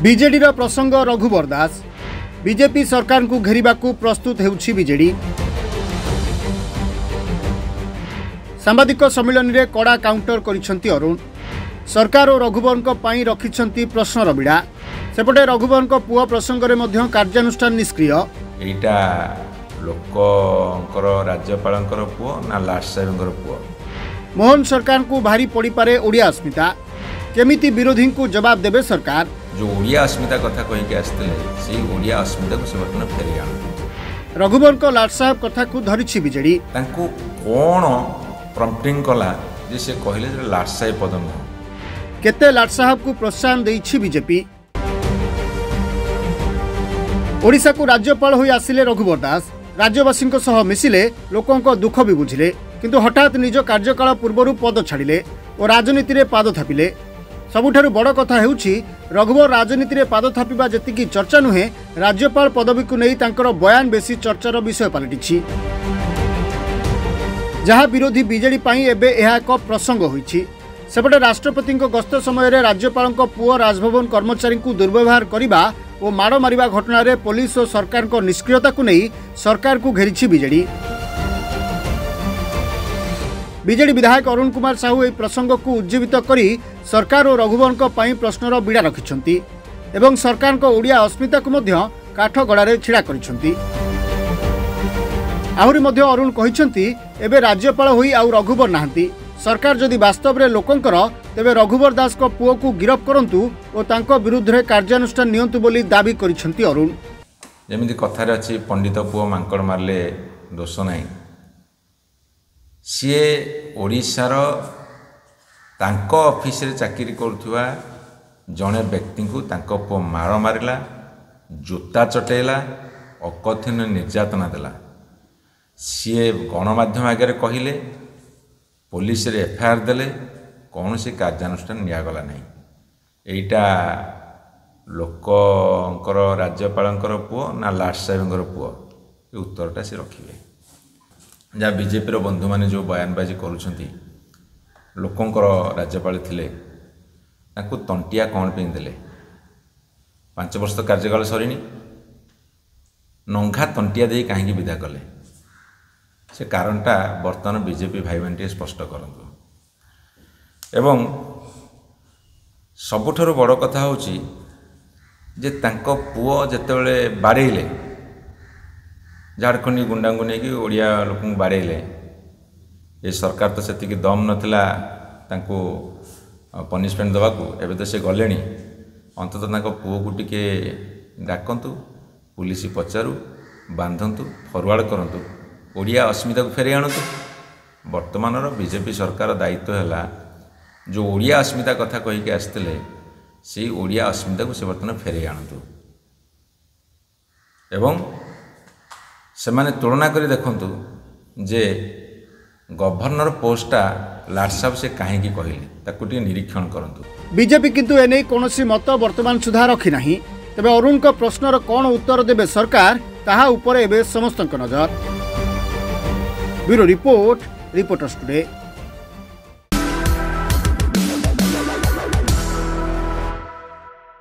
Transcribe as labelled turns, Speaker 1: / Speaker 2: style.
Speaker 1: BJD प्रसंग रघुवर दास BJP सरकार को घेरिबा को प्रस्तुत हेउछि बीजेडी। सांबादिक सम्मेलन रे कड़ा काउंटर करिसंती अरुण। सरकार और रघुवर पई रखिसंती प्रश्नर बिड़ा। सेपटे रघुवर पुओ प्रसंग रे मध्य कार्यानुष्ठान निष्क्रिय।
Speaker 2: एटा लोककर राज्यपालकर पुओ ना लाट साहेबकर पुओ।
Speaker 1: मोहन सरकार को भारी पड़ी पारे ओडिया अस्मिता। केमिति विरोधी को जवाब देबे सरकार।
Speaker 2: जो ओडिया अस्मिता कथा कहिके आस्ते से ओडिया अस्मिता को से बर्तन फेरि आनु।
Speaker 1: रघुवर को लाट साहब कथा को धरिछि बीजेडी।
Speaker 2: तांको कोन प्रम्पटिंग कला जे से कहले जे लाट साहेब पद न
Speaker 1: केते लाट साहब को प्रोत्साहन देइछि बीजेपी। ओडिशा को राज्यपाल होई आसिले रघुवर दास राज्यवासी सह मिसिले लोकों को दुख भी बुझिले, किंतु हठात निज कार्यकाल पूर्व पद छाड़िले और राजनीति रे पाद थापिले। सबुठारु बड़ कथा हेउछि रघुवर राजनीति रे पाद थापिबा जेतिकी चर्चा नुहे, राज्यपाल पदवी को नहीं तांकर बयान बेसी चर्चार विषय पलटिछि। जहाँ विरोधी बीजेडी पाई एबे एहा एक प्रसंग होइछि। सेपटे राष्ट्रपति गस्त समय रे राज्यपाल पुओ राजभवन कर्मचारी को दुर्व्यवहार करने और माड़ मारिबा घटना रे पुलिस और सरकार को निष्क्रियता को नहीं सरकार को घेरिछि बीजेडी। बीजेडी विधायक अरुण कुमार साहू यह प्रसंग को उज्जीवित करी सरकार और रघुवर पई प्रश्नर बिड़ा रखिछंती एवं सरकार को ओडिया अस्मिता को मध्य काठगड़ारे छिड़ा करिछंती। आहुरी मध्य अरुण कहिछंती एबे राज्यपाल होई आउ रघुवर नाहंती। सरकार जदि वास्तव रे लोकंकर तेबे रघुवर दास को पुओ को गिरफ करंतु और तांको विरुद्ध रे कार्यानुष्ठान नियंतु बोली दाबी करिछंती अरुण।
Speaker 2: जेमिति कथारे अछि पंडित पुओ मांकड़ मारले दोष नाही। सीए ओडिशार तांको ऑफिस रे चाकरी करुवा जड़े व्यक्ति को तांको पुओ माड़ मारिला, जूता चटेला, अकथन निर्यातना देला। सीए गणमाध्यम आगे कहले, पुलिस रे एफआईआर देले, कौन से कार्यानुष्ठान नियागला नहीं। एटा लोकंकर राज्यपालकर पुओ ना लाट साहेबकर पुओ, ये उत्तरटा से रखिए। जहाँ बीजेपी बंधु मैंने जो बयानबाजी करुँच लोकंकर राज्यपाल थिले तांको तंटिया कौन पे देले। 5 वर्ष तो कार्यकाल सरीनी, नंघा तंटिया दे कहीं विदा कले से कारणटा बर्तमान बीजेपी भाई बहन स्पष्ट करंतु। एवं सबुठारु बड़ कथा होची जे तांको पुओ जेतेबेले बाड़ेले झारखंडी गुंडा को लेकिन ओडिया लोक बाड़ेले, ये सरकार तो सेतिकी दम नथिला तांको पनिशमेंट देवाकू। एबे तो से गले अंततः तांको पुओ को टिके डाकंतु, पुलिस पचारू, बांधंतु, फरवर्ड करंतु, ओडिया अस्मिता को फेरे आणतु। वर्तमान बीजेपी सरकार दायित्व है जो ओडिया अस्मिता कथा कहीकि आसते से ओडिया अस्मिता को से बर्तमान फेरे आणतु। एवं से माने तुलना करी देखंतु जे गवर्नर पोस्टा लाट साहब से कहीं कहले ताकू टिके निरीक्षण करंतु।
Speaker 1: बीजेपी किंतु एने कोनोसी मत वर्तमान सुधा रखी नाही। तबे अरुण को प्रश्नर कौन उत्तर देबे सरकार ताहा ऊपर एबे समस्त नजर। Bureau report, reporters today.